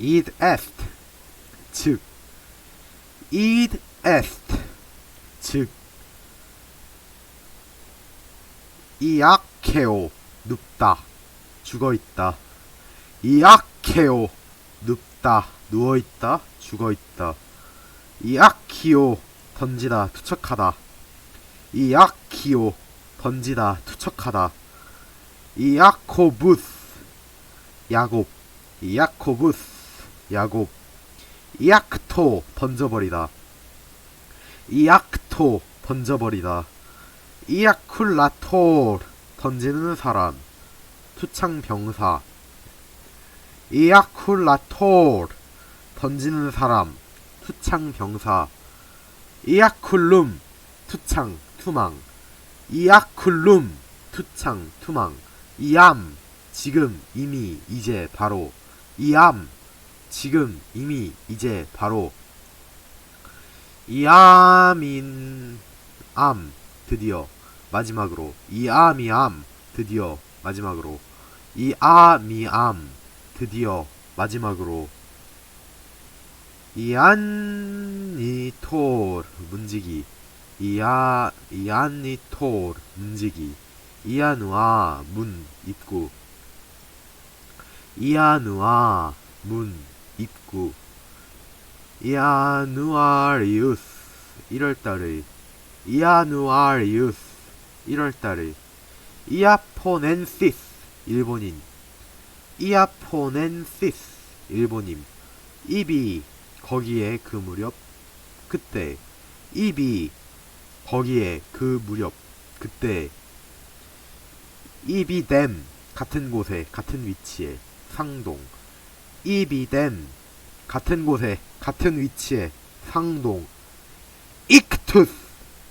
id est 즉 id est 즉 이악해오 눕다 죽어있다 이악해오 눕다 누워있다 죽어있다 이악히오 던지다 투척하다 이악히오 던지다 투척하다 이아코부스 야곱 이아코부스 야곱 이악토 던져버리다 이악토 던져버리다 이아쿨라토르 던지는 사람 투창병사 이아쿨라토르 던지는 사람 투창병사 이아쿨룸 투창 투망 이아쿨룸 투창 투망 이암 지금 이미 이제 바로 이암 지금 이미 이제 바로 이암인 암 드디어 마지막으로 이암이암 드디어 마지막으로 이암이암 드디어 마지막으로 이안니토르 문지기 이안니토르 문지기 이아누아 문 입구 이아누아 문 입구 이아누아리우스 1월달의 이아누아리우스 1월달의 이아포넨시스 일본인 이아포넨시스 일본인 입이 거기에 그 무렵 그때 입이 거기에 그 무렵 그때 입이댐 같은 곳에 같은 위치에 상동 입이댐 같은 곳에 같은 위치에 상동 익투스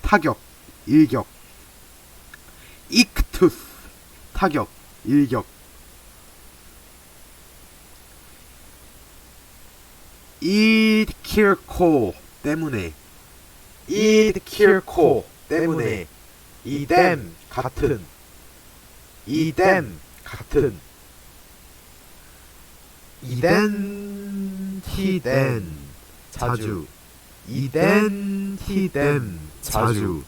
타격 일격 익투스 타격 일격 이드킬코 때문에 이드킬코 때문에 이댐 같은 이댐 같은 이덴티덴 자주 이덴티덴 자주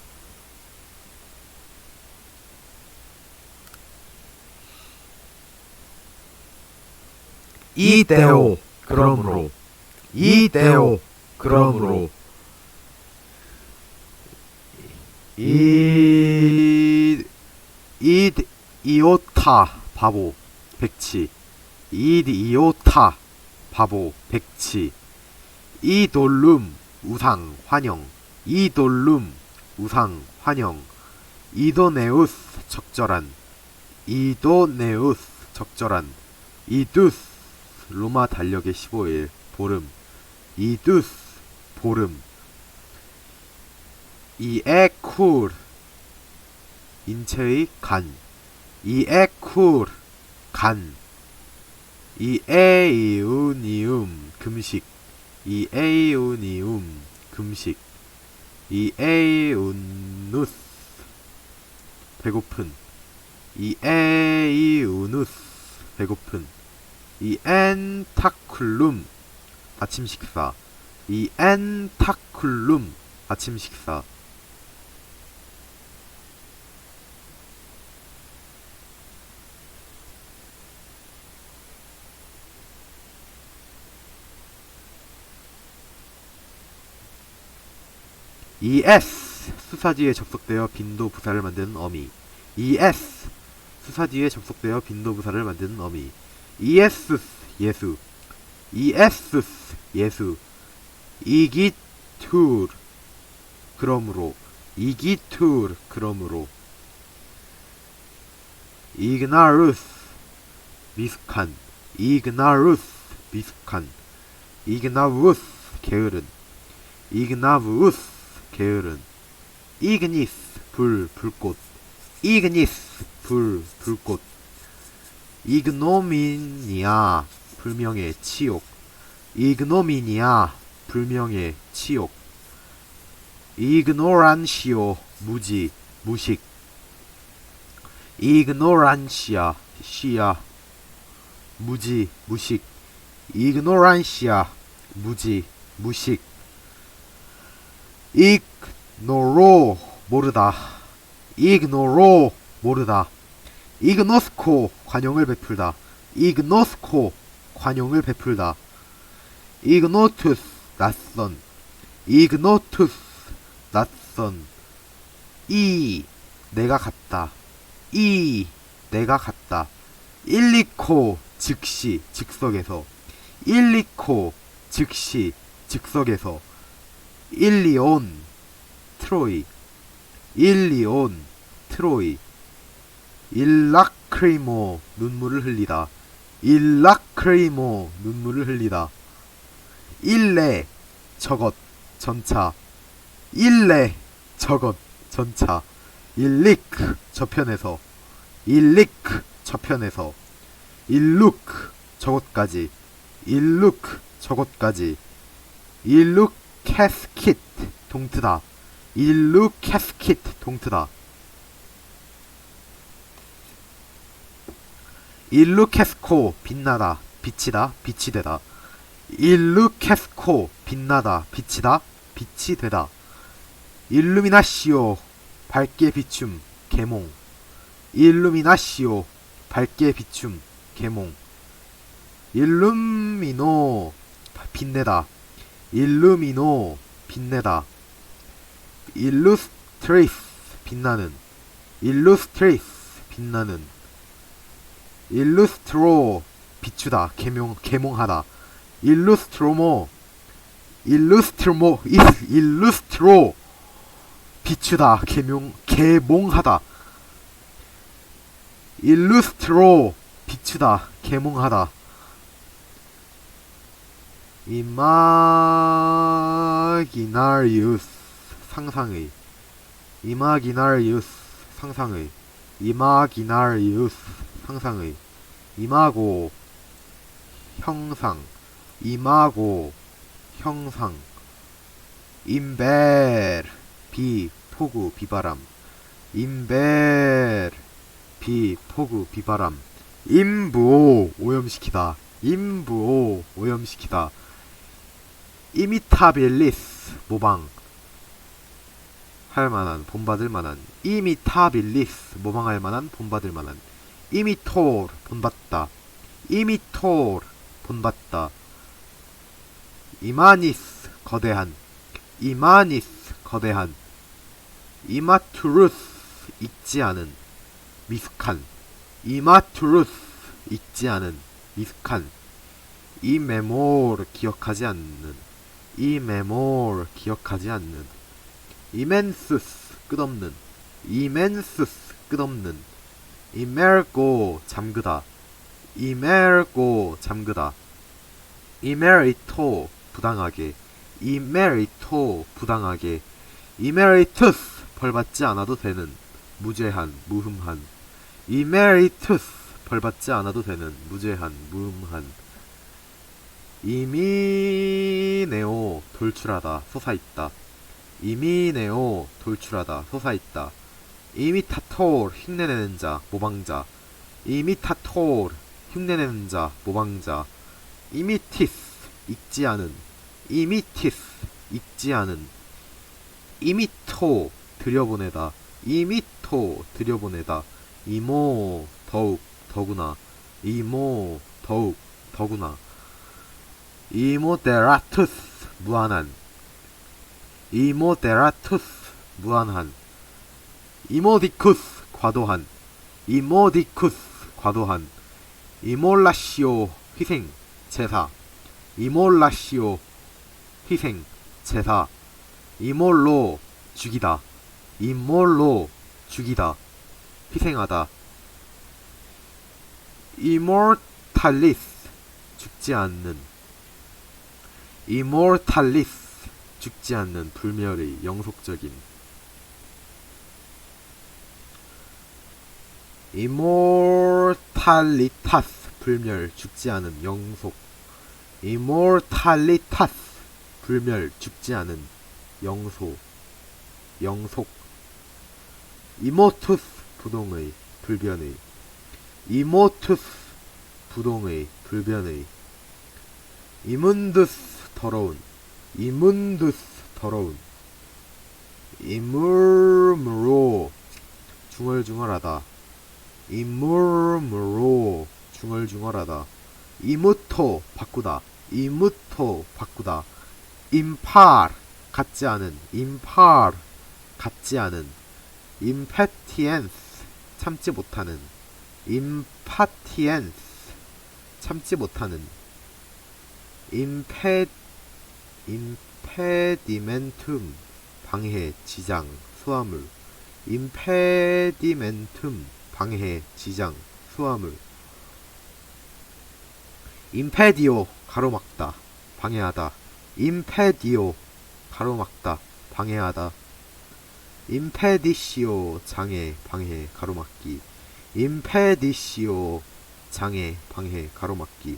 이데오 그러므로 이데오 그러므로 이디오타 바보 백치 이디오타 바보 백치 이돌룸 우상 환영 이돌룸 우상 환영 이도네우스 적절한 이도네우스 적절한 이두스 로마 달력의 15일 보름 이두스 보름 이에쿨 인체의 간 이에쿨 간 이에이우니움 금식 이에이우니움 금식 이에이우누스 배고픈 이에이우누스 배고픈 이엔타쿨룸 아침 식사 이엔타쿨룸 아침 식사 ES 수사지에 접속되어 빈도 부사를 만드는 어미 ES 수사지에 접속되어 빈도 부사를 만드는 어미 이에스스 예수 이에스스 예수 이기투르 그러므로 이기투르 그러므로 이그나루스 미숙한 이그나루스 미숙한 이그나우스 게으른 이그나우스 게으른 이그니스 불꽃 이그니스 불꽃 이그노미니아 불명예 치욕 이그노미니아 불명예 치욕 이그노란시오 무지 무식 이그노란시아 시야 무지 무식 ignorantia 무지 무식 ignoro 모르다 ignoro 모르다 ignosco 관용을 베풀다 ignosco 관용을 베풀다 ignotus 낯선 ignotus 낯선 이 내가 갔다 이 내가 갔다 일리코 즉시 즉석에서 일리코 즉시 즉석에서 일리온 트로이 일리온 트로이 일라크리모 눈물을 흘리다 일라크리모 눈물을 흘리다 일레 저것 전차 일레 저것 전차 일리크 저편에서 일리크 저편에서 일루크 저것까지 일루크 저것까지 일루캐스킷 동트다 일루캐스킷 동트다 일루캐스코 빛나다 빛이다 빛이 되다 일루캐스코 빛나다 빛이다 빛이 되다 일루미나시오 밝게 비춤 계몽 일루미나시오 밝게 비춤 계몽 일루미노 빛내다 일루미노 빛내다 일루스트레이스 빛나는 일루스트레이스 빛나는 일루스트로 비추다 계몽하다 일루스트로모 일루스트로 비추다 계몽하다 일루스트로 비추다 계몽하다 이마기나리우스 상상의 이마기나리우스 상상의 이마기나리우스 상상의 이마고 형상 이마고 형상 임벨 비 폭우 비바람 임벨 비 폭우 비바람 임부오 오염시키다 임부오 오염시키다 이미타빌리스 모방 할만한 본받을만한 이미타빌리스 모방할만한 본받을만한 이미토르 본받다 이미토르 본받다 이마니스 거대한 이마니스 거대한 이마투루스 익지 않은 미숙한 이마투루스 익지 않은 미숙한 이메모르 기억하지 않는 이메모르 기억하지 않는 이멘수스 끝없는 이멘수스 끝없는 이메르고 잠그다 이메르고 잠그다 이메리토 부당하게 이메리토 부당하게 이메리투스 벌받지 않아도 되는 무죄한 무흠한 이메리투스 벌받지 않아도 되는 무죄한 무흠한 이미네오 돌출하다 솟아있다 이미네오 돌출하다 솟아있다 이미타토르 흉내내는 자 모방자 이미타토르 흉내내는 자 모방자 이미티스 익지 않은 이미티스 익지 않은 이미토 들여보내다 이미토 들여보내다 이모 더욱 더구나 이모 더욱 더구나 이모데라투스 무한한 이모데라투스 무한한 이모디쿠스 과도한 이모디쿠스 과도한 이몰라시오 희생 제사 이몰라시오 희생 제사 이몰로 죽이다 이몰로 죽이다 희생하다 이모탈리스 죽지 않는 이모탈리스 죽지 않는 불멸의 영속적인 이모탈리타스 불멸 죽지 않은 영속 이모탈리타스 불멸 죽지 않은 영소 영속 이모투스 부동의 불변의 이모투스 부동의 불변의 이문두스 더러운 이문두스 더러운 이물무로 중얼중얼하다 이물무로 중얼중얼하다 이무토 바꾸다 이무토 바꾸다 임팔 같지 않은 임팔 같지 않은 임패티엔스 참지 못하는 임파티엔스 참지 못하는 임페디멘툼 방해 지장 수화물 임페디멘툼 방해 지장 수화물 임페디오 가로막다 방해하다 임페디오 가로막다 방해하다 임페디시오 장애 방해 가로막기 임페디시오 장애 방해 가로막기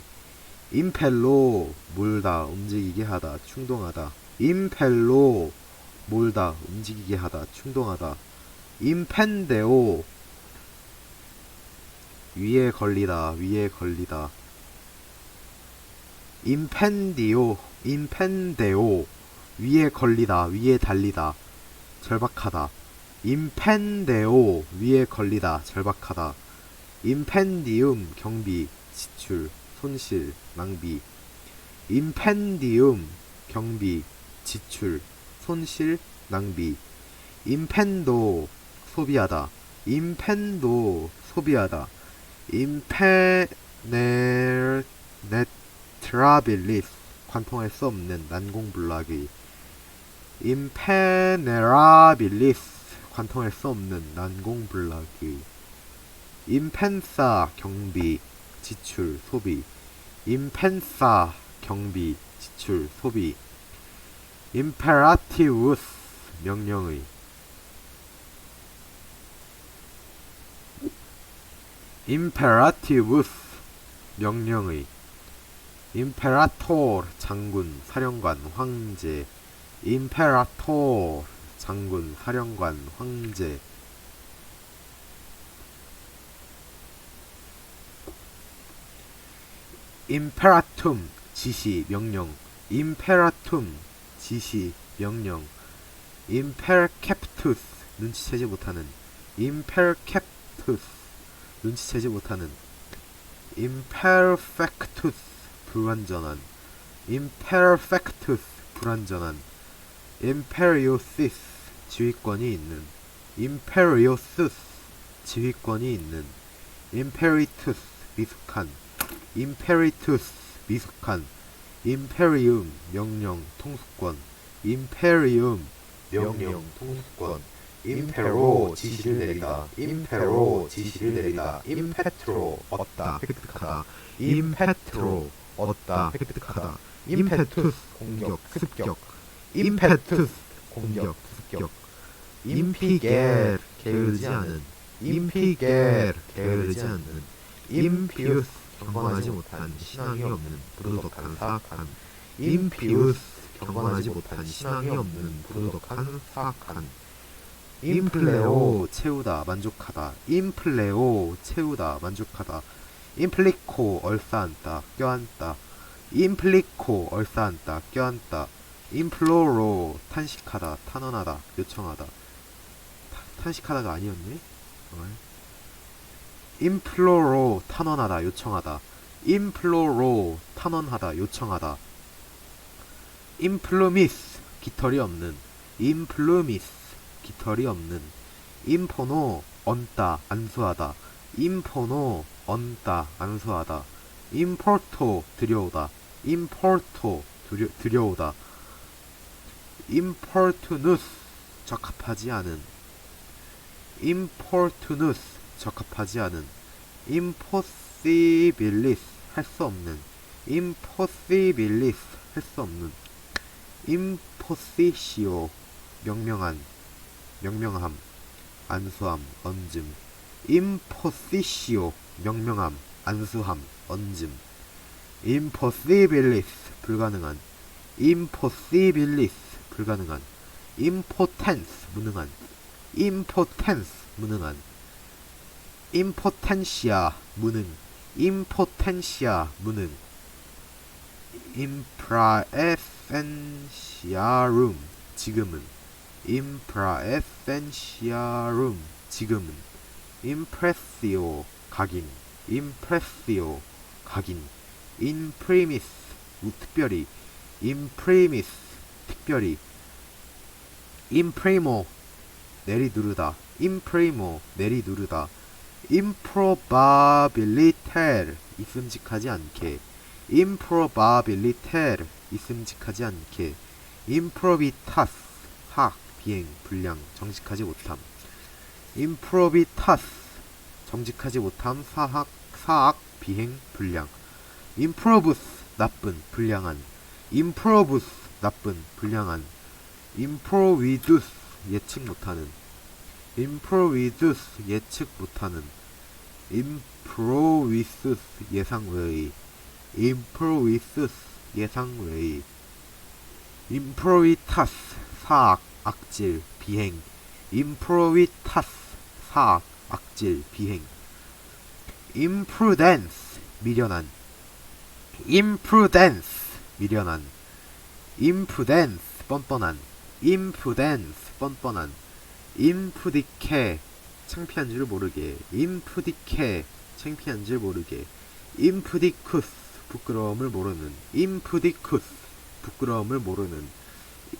임펠로 몰다 움직이게 하다 충동하다 임펠로 몰다 움직이게 하다 충동하다 임펜데오 위에 걸리다 위에 걸리다 임펜디오 임펜데오 위에 걸리다 위에 달리다 절박하다 임펜데오 위에 걸리다 절박하다 임펜디움 경비 지출 손실 낭비 임펜디움 경비 지출 손실 낭비 임펜도 소비하다 임펜도 소비하다 임페네트라빌리스 관통할 수 없는 난공불락의 임페네라빌리스 관통할 수 없는 난공불락의 임펜사 경비 지출 소비 임펜사 경비 지출 소비 임페라티우스 명령의 임페라티우스 명령의 임페라토르 장군 사령관 황제 임페라토르 장군 사령관 황제 임페라툼 지시 명령 임페라툼 지시 명령 임페르캡투스 눈치채지 못하는 임페르캡투스 눈치채지 못하는 임페르펙투스 불완전한 임페르펙투스 불완전한 임페리오시스 지휘권이 있는 임페리오시스 지휘권이 있는 임페리투스 미숙한 임페리투스 미숙한 임페리움 명령 통수권 임페리움 명령 통수권 임페로 지시를 내리다 임페로 지시를 내리다 임페트로 얻다 획득하다 임페트로 얻다 획득하다 임페투스 공격 습격 임페투스 공격 습격 임피겔 게으르지 않은 임피겔 게으르지 않는 임피우스 경건하지 못한 신앙이 없는 부도덕한 사악한 임피우스 경건하지 못한 신앙이 없는 부도덕한 사악한 임플레오 채우다 만족하다 임플레오 채우다 만족하다 임플리코 얼싸안다 껴안다 임플리코 얼싸안다 껴안다 임플로로 탄식하다 탄원하다 요청하다 탄식하다가 아니었네 임플로로 탄원하다 요청하다 임플로로 탄원하다 요청하다 임플루미스 깃털이 없는 임플루미스 깃털이 없는 임포노 얹다 안수하다 임포노 얹다 안수하다 임포르토 들여오다 임포르토 들여오다 임포르투누스 적합하지 않은 임포르투누스 적합하지 않은 임포시빌리스 할 수 없는 임포시빌리스 할 수 없는 임포시시오 명명한 명명함 안수함 얹음 임포시시오 명명함 안수함 얹음 임포시빌리스 불가능한 임포시빌리스 불가능한 임포텐스 무능한 임포텐스 무능한 임포텐시아 무능 임포텐시아 무능 impraessentiarum 지금은 impraessentiarum 지금은 impressio 각인 impressio 각인 imprimis 특별히 imprimis 특별히 imprimo 내리누르다 imprimo 내리누르다 improbabiliter 있음직하지 않게 improbabiliter 있음직하지 않게 improbitas 사악 비행 불량 정직하지 못함 improbitas 정직하지 못함 사악 비행 불량 improbus 나쁜 불량한 improbus 나쁜 불량한 improvidus 예측 못하는 improvidus 예측 못하는 improvisus 예상외의 improvisus 예상외의 improbitas 사악 악질 비행 improbitas 사악 악질 비행 imprudence 미련한 imprudence 미련한 impudence 뻔뻔한 impudence 뻔뻔한 impudique 창피한 줄 모르게 impudique 창피한 줄 모르게 impudicus 부끄러움을 모르는 impudicus 부끄러움을 모르는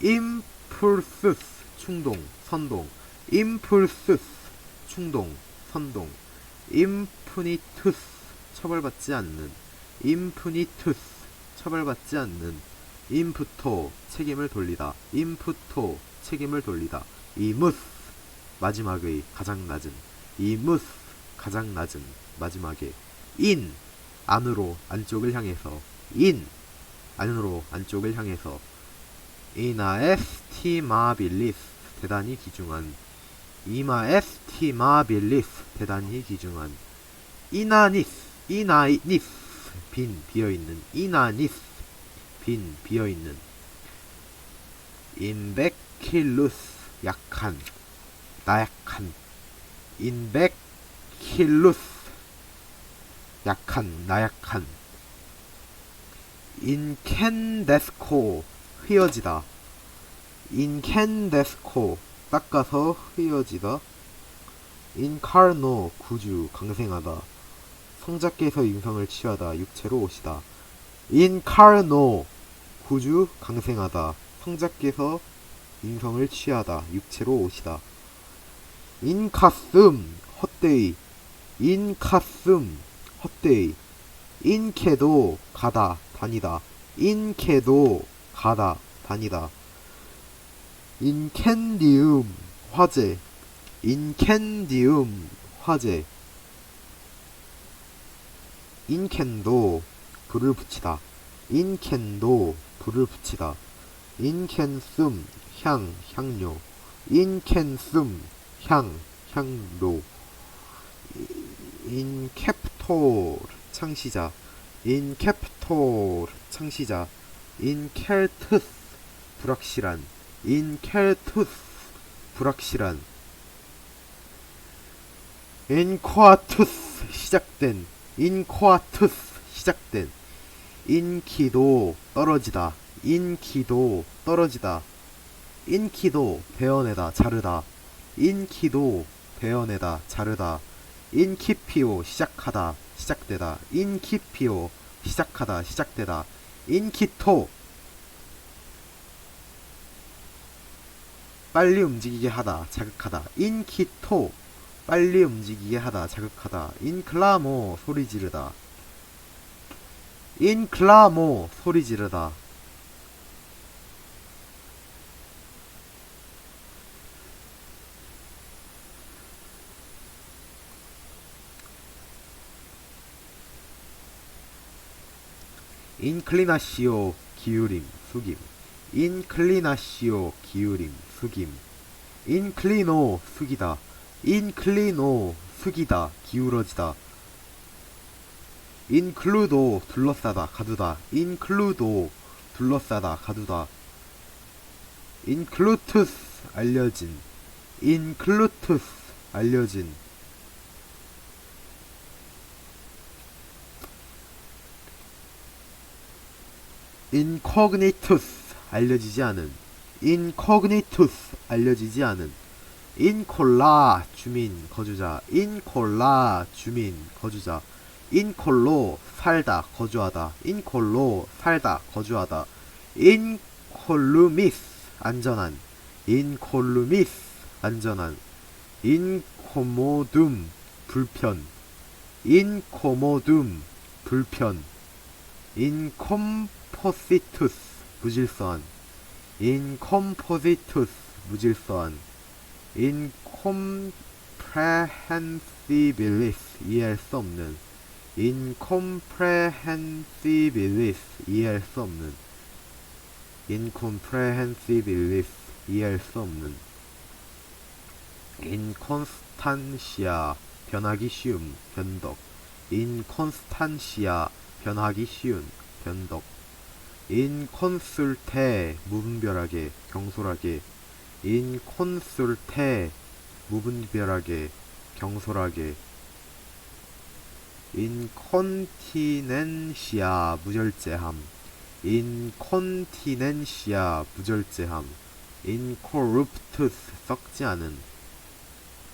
impulsus 충동 선동 impulsus 충동 선동 impunitus 처벌받지 않는 impunitus 처벌받지 않는 imputo 책임을 돌리다 imputo 책임을 돌리다 imus 마지막의 가장 낮은 imus 가장 낮은 마지막에 in 안으로 안쪽을 향해서 in 안으로 안쪽을 향해서 inestimabilis 대단히 귀중한 inestimabilis 대단히 귀중한 inanis inanis 빈 비어있는 inanis 빈 비어있는 imbecillus 약한 나약한 imbecillus 약한 나약한 incandesco 휘어지다 incandesco 닦아서 휘어지다 incarno 구주 강생하다 성자께서 인성을 취하다 육체로 오시다 incarno 구주 강생하다 성자께서 인성을 취하다 육체로 오시다 인카슴 헛되이 인카슴 헛되이 인케도 가다 다니다 인케도 가다 다니다 인캔디움 화재 인캔디움 화재 인캔도 불을 붙이다 인캔도 불을 붙이다 인캔숨 향 향료 인캔숨 향 향료 인캡토 창시자 인캡토 창시자 인켈투스 불확실한 인켈투스 불확실한 인코아투스 시작된 인코아투스 시작된 인키도 떨어지다 인키도 떨어지다 인키도 베어내다 자르다 인키도 베어내다 자르다 인키피오 시작하다 시작되다 인키피오 시작하다 시작되다 인키토 빨리 움직이게 하다 자극하다 인키토 빨리 움직이게 하다 자극하다 인클라모 소리 지르다 인클라모 소리 지르다 인클리나시오 기울임 숙임 인클리나시오 기울임 숙임 인클리노 숙이다 인클리노 숙이다 기울어지다 인클루도 둘러싸다 가두다 인클루도 둘러싸다 가두다 인클루투스 알려진 인클루투스 알려진 incognitus 알려지지 않은 incognitus 알려지지 않은 인콜라 주민 거주자 인콜라 주민 거주자 인콜로 살다 거주하다 인콜로 살다 거주하다 인콜루미스 안전한 인콜루미스 안전한 인코모둠 불편 인코모둠 불편 인컴포시투스 무질서한 인컴포시투스 무질서한 incomprehensibilis 이해할 수 없는 incomprehensibilis 이해할 수 없는 incomprehensibilis 이해할 수 없는 inconstantia 변하기 쉬움 변덕 inconstantia 변하기 쉬운 변덕 inconsulte 무분별하게 경솔하게 inconsulte 무분별하게 경솔하게 incontinentia 무절제함 incontinentia 무절제함 incorruptus 썩지 않은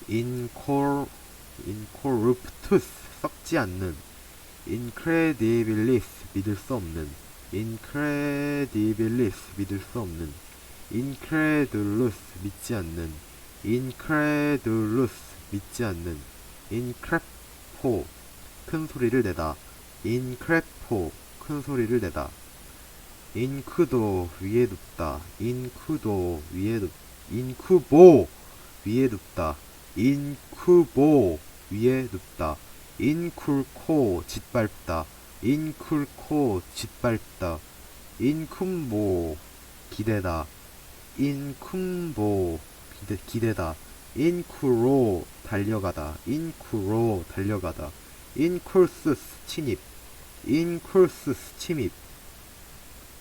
incorruptus 썩지 않는 incredibilis 믿을 수 없는 incredibilis 믿을 수 없는 incredulous 믿지 않는 incredulous 믿지 않는 increpo 큰 소리를 내다 increpo 큰 소리를 내다 incudo 위에 눕다 incudo 위에 눕 incubo 위에 눕다 incubo 위에 눕다 inculco 짓밟다 inculco 짓밟다 incumbo 기대다 incumbo 기대다 incuro 달려가다 incuro 달려가다 incursus 침입 incursus 침입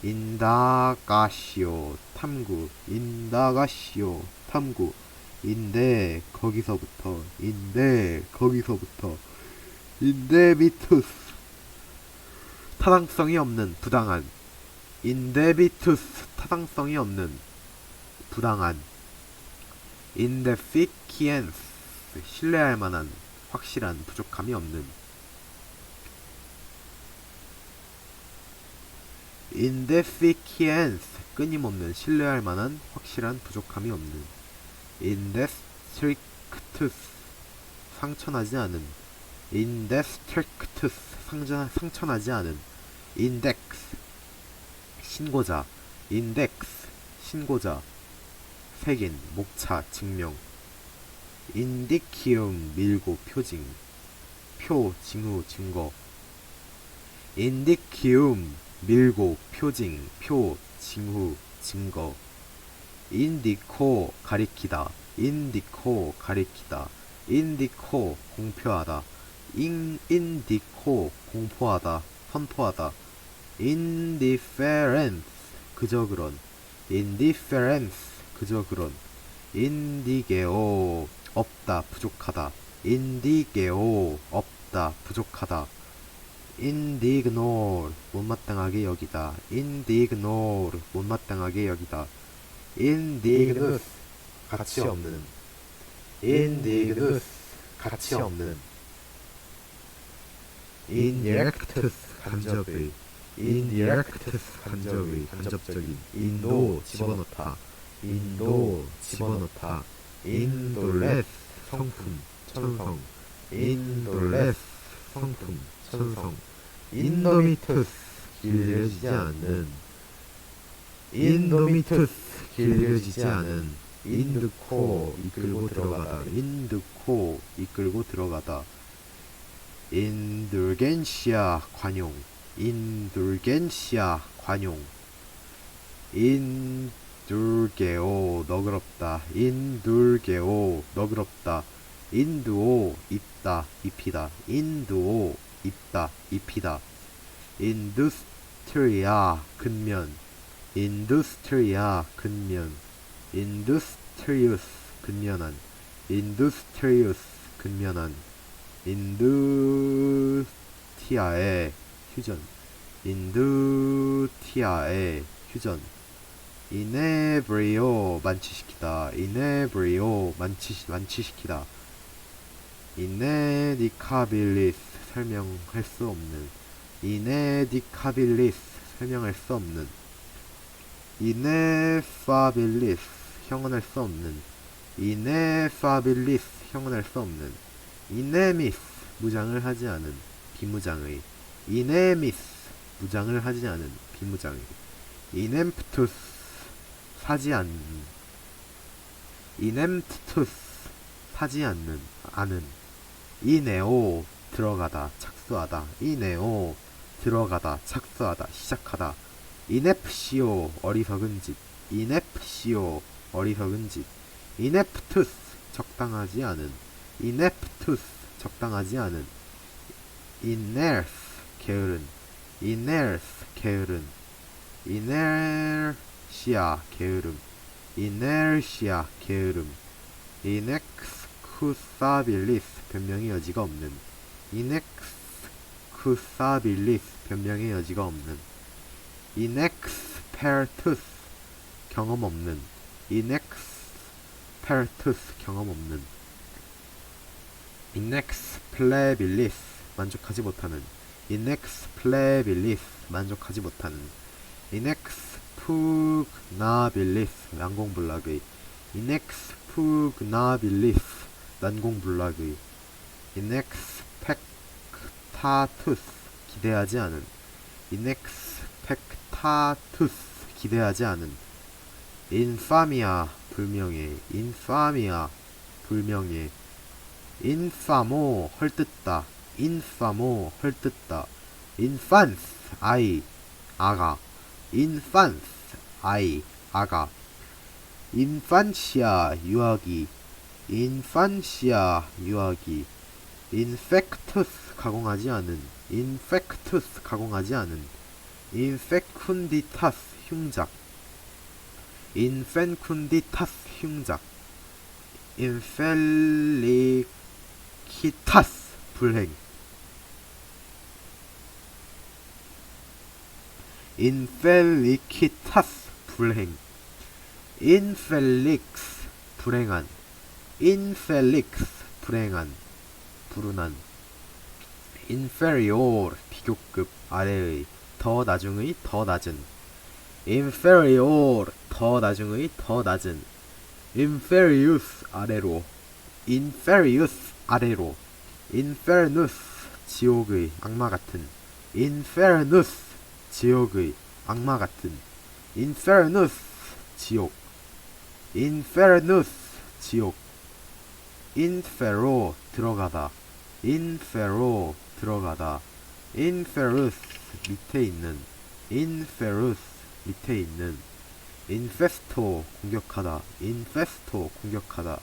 인다가시오 탐구 인다가시오 탐구 인데 거기서부터 인데비투스 타당성이 없는 부당한 인데비투스 타당성이 없는 부당한 indeficiency 신뢰할 만한 확실한 부족함이 없는 indeficiency 끊임없는 신뢰할 만한 확실한 부족함이 없는 indestrictus 상처나지 않은 indestrictus 상처나지 않은 index 신고자 index 신고자 색인 목차 증명 indicium 밀고 표징 표 징후 증거 indicium 밀고 표징 표 징후 증거 indico 가리키다 indico 가리키다 indico 공표하다 indico 공포하다 선포하다 indifference 그저 그런 indifference 그저 그런 indigeo 없다 부족하다 indigeo 없다 부족하다 indignore 못마땅하게 여기다 indignore 못마땅하게 여기다 indignus 가치 없는 indignus 가치 없는 indirectus 간접의 indirectus 간접의 간접적인 인도 집어넣다 인도 집어넣다 indolence 성품 천성 indolence 성품 천성 indomitus 길려지지 않는 indomitus 길려지지 않은 indco 이끌고 들어가다 indco 이끌고 들어가다 indulgentia 관용 indulgentia 관용 indulgeo 너그럽다 indulgeo 너그럽다 induo 입다 입히다 induo 입다 입히다 industria 근면 industria 근면 industrious 근면한 industrious 근면한 industia의 휴전 인두티아의 휴전. 이네브리오 만취시키다. 이네브리오 만취시키다. 이네디카빌리스 설명할 수 없는. 이네디카빌리스 설명할 수 없는. 이네파빌리스 형언할 수 없는. 이네파빌리스 형언할 수 없는. 이네미스 무장을 하지 않은 비무장의. 이네미스 무장을 하지 않은 비무장의. 이넴프투스 사지 않는. 이넴프투스 사지 않는 아는. 이네오 들어가다 착수하다. 이네오 들어가다 착수하다 시작하다. 이넵시오 어리석은 짓. 이넵시오 어리석은 짓. 이넵투스 적당하지 않은. 이넵투스 적당하지 않은. 이네르스 게으른. 이네르스 게으른. 이네르시아 게으름. 이네르시아 게으름. 이넥스쿠사빌리스 변명의 여지가 없는. 이넥스쿠사빌리스 변명의 여지가 없는. 이넥스페르투스 경험 없는. 이넥스페르투스 경험 없는. 이넥스플레빌리스 만족하지 못하는. 이넥스플레빌리스 만족하지 못하는. 이넥스푸그나빌리스 난공불락의. 이넥스푸그나빌리스 난공불락의. 이넥스펙타투스 기대하지 않은. 이넥스펙타투스 기대하지 않은. 인파미아 불명예. 인파미아 불명예. 인파모 헐뜯다. 인파모 헐뜯다. 인판스 아이 아가. 인판스 아이 아가. 인판시아 유아기. 인판시아 유아기. 인펙투스 가공하지 않은. 인펙투스 가공하지 않은. 인페쿤디타스 흉작. 인펜쿤디타스 흉작. 인펠리키타스 불행. 인펠리키타스 불행. 인펠릭스 불행한. 인펠릭스 불행한 불운한. inferior 비교급 아래의 더 나중의 더 낮은. inferior 더 나중의 더 낮은. inferius 아래로. inferius 아래로. infernus 지옥의 악마 같은. infernus 지옥의 악마 같은. infernus 지옥. infernus 지옥. inferro 들어가다. inferro 들어가다. inferus 밑에 있는. inferus 밑에 있는. infesto 공격하다. infesto 공격하다.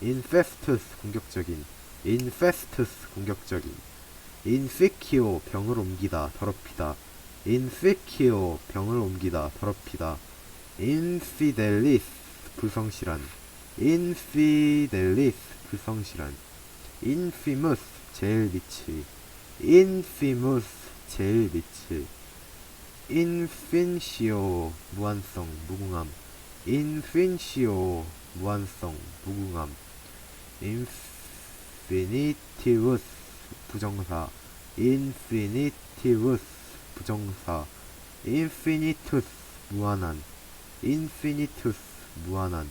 infestus 공격적인. infestus 공격적인. inficio 병을 옮기다 더럽히다. inficio 병을 옮기다 더럽히다. infidelis 불성실한. infidelis 불성실한. infamous 제일 미치. infamous 제일 미치. infinitio 무한성 무궁함. infinitio 무한성 무궁함. infinitivus 부정사. infinitivus 부정사. infinitus 무한한. infinitus 무한한.